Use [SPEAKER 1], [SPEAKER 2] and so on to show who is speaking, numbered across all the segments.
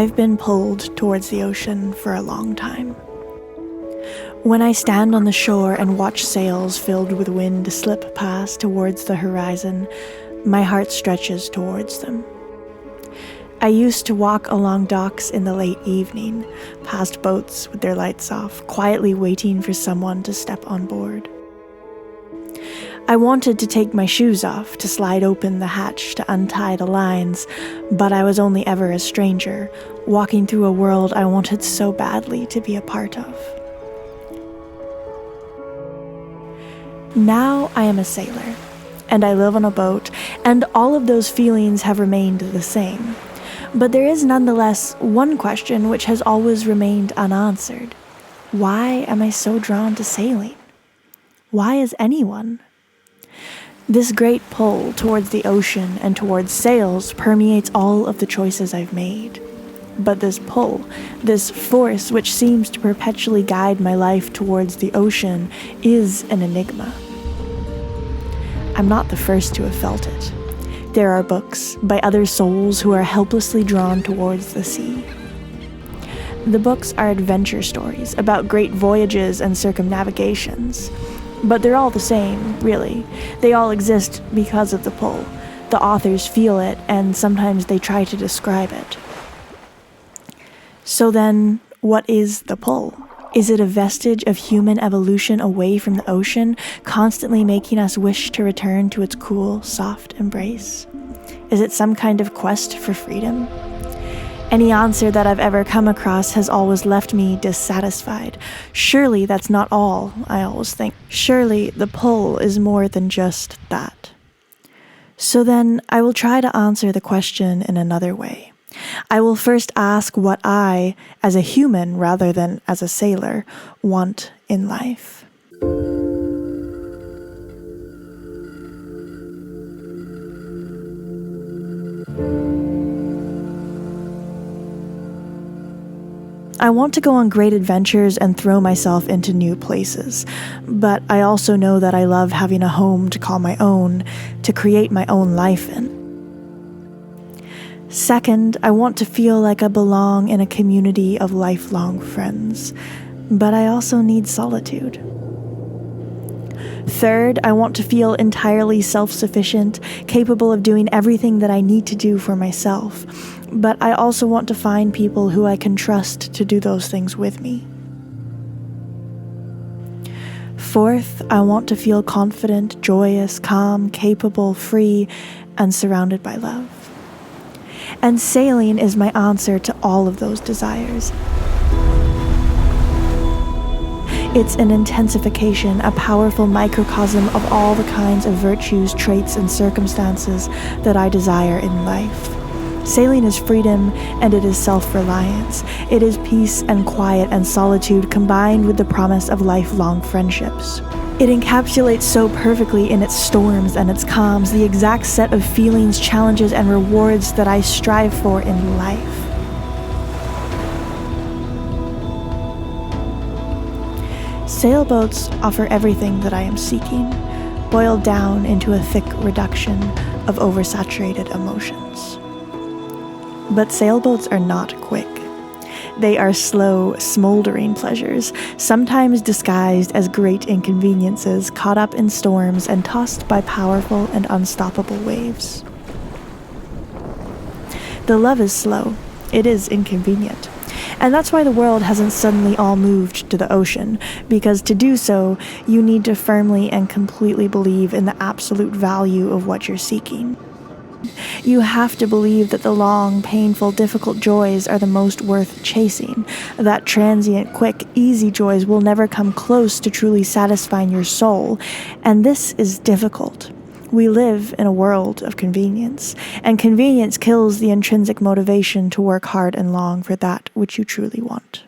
[SPEAKER 1] I've been pulled towards the ocean for a long time. When I stand on the shore and watch sails filled with wind slip past towards the horizon, my heart stretches towards them. I used to walk along docks in the late evening, past boats with their lights off, quietly waiting for someone to step on board. I wanted to take my shoes off, to slide open the hatch, to untie the lines, but I was only ever a stranger, walking through a world I wanted so badly to be a part of. Now I am a sailor, and I live on a boat, and all of those feelings have remained the same. But there is nonetheless one question which has always remained unanswered. Why am I so drawn to sailing? Why is anyone? This great pull towards the ocean and towards sails permeates all of the choices I've made. But this pull, this force which seems to perpetually guide my life towards the ocean, is an enigma. I'm not the first to have felt it. There are books by other souls who are helplessly drawn towards the sea. The books are adventure stories about great voyages and circumnavigations. But they're all the same, really. They all exist because of the pull. The authors feel it, and sometimes they try to describe it. So then, what is the pull? Is it a vestige of human evolution away from the ocean, constantly making us wish to return to its cool, soft embrace? Is it some kind of quest for freedom? Any answer that I've ever come across has always left me dissatisfied. Surely that's not all, I always think. Surely the pull is more than just that. So then I will try to answer the question in another way. I will first ask what I, as a human rather than as a sailor, want in life. I want to go on great adventures and throw myself into new places, but I also know that I love having a home to call my own, to create my own life in. Second, I want to feel like I belong in a community of lifelong friends, but I also need solitude. Third, I want to feel entirely self-sufficient, capable of doing everything that I need to do for myself, but I also want to find people who I can trust to do those things with me. Fourth, I want to feel confident, joyous, calm, capable, free, and surrounded by love. And sailing is my answer to all of those desires. It's an intensification, a powerful microcosm of all the kinds of virtues, traits, and circumstances that I desire in life. Sailing is freedom, and it is self-reliance. It is peace and quiet and solitude combined with the promise of lifelong friendships. It encapsulates so perfectly in its storms and its calms the exact set of feelings, challenges, and rewards that I strive for in life. Sailboats offer everything that I am seeking, boiled down into a thick reduction of oversaturated emotions. But sailboats are not quick. They are slow, smoldering pleasures, sometimes disguised as great inconveniences, caught up in storms and tossed by powerful and unstoppable waves. The love is slow. It is inconvenient. And that's why the world hasn't suddenly all moved to the ocean, because to do so, you need to firmly and completely believe in the absolute value of what you're seeking. You have to believe that the long, painful, difficult joys are the most worth chasing, that transient, quick, easy joys will never come close to truly satisfying your soul, and this is difficult. We live in a world of convenience, and convenience kills the intrinsic motivation to work hard and long for that which you truly want.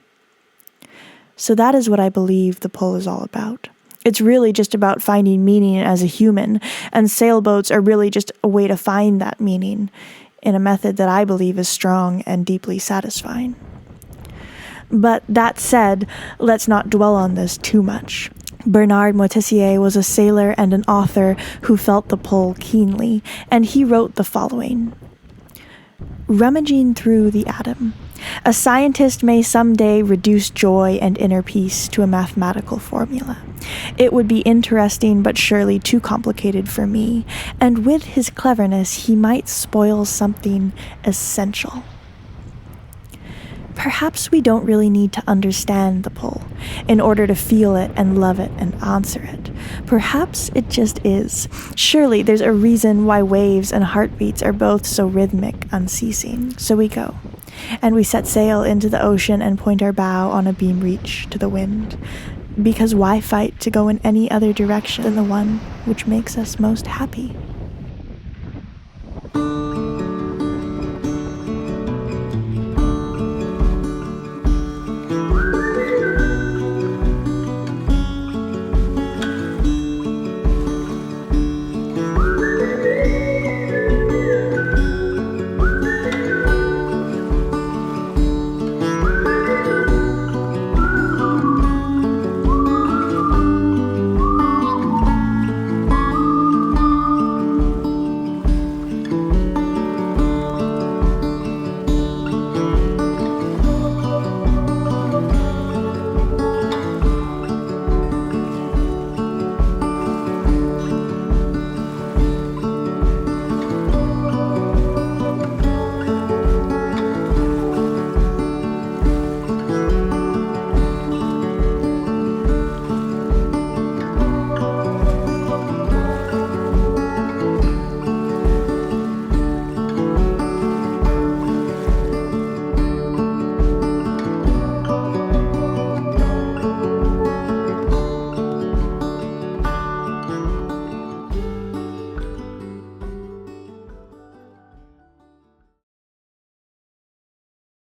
[SPEAKER 1] So that is what I believe the pull is all about. It's really just about finding meaning as a human, and sailboats are really just a way to find that meaning in a method that I believe is strong and deeply satisfying. But that said, let's not dwell on this too much. Bernard Moitessier was a sailor and an author who felt the pull keenly, and he wrote the following: "Rummaging through the atom, A scientist may someday reduce joy and inner peace to a mathematical formula. It would be interesting but surely too complicated for me, and with his cleverness he might spoil something essential. Perhaps we don't really need to understand the pull in order to feel it and love it and answer it. Perhaps it just is. Surely there's a reason why waves and heartbeats are both so rhythmic, unceasing. So we go, and we set sail into the ocean and point our bow on a beam reach to the wind. Because why fight to go in any other direction than the one which makes us most happy?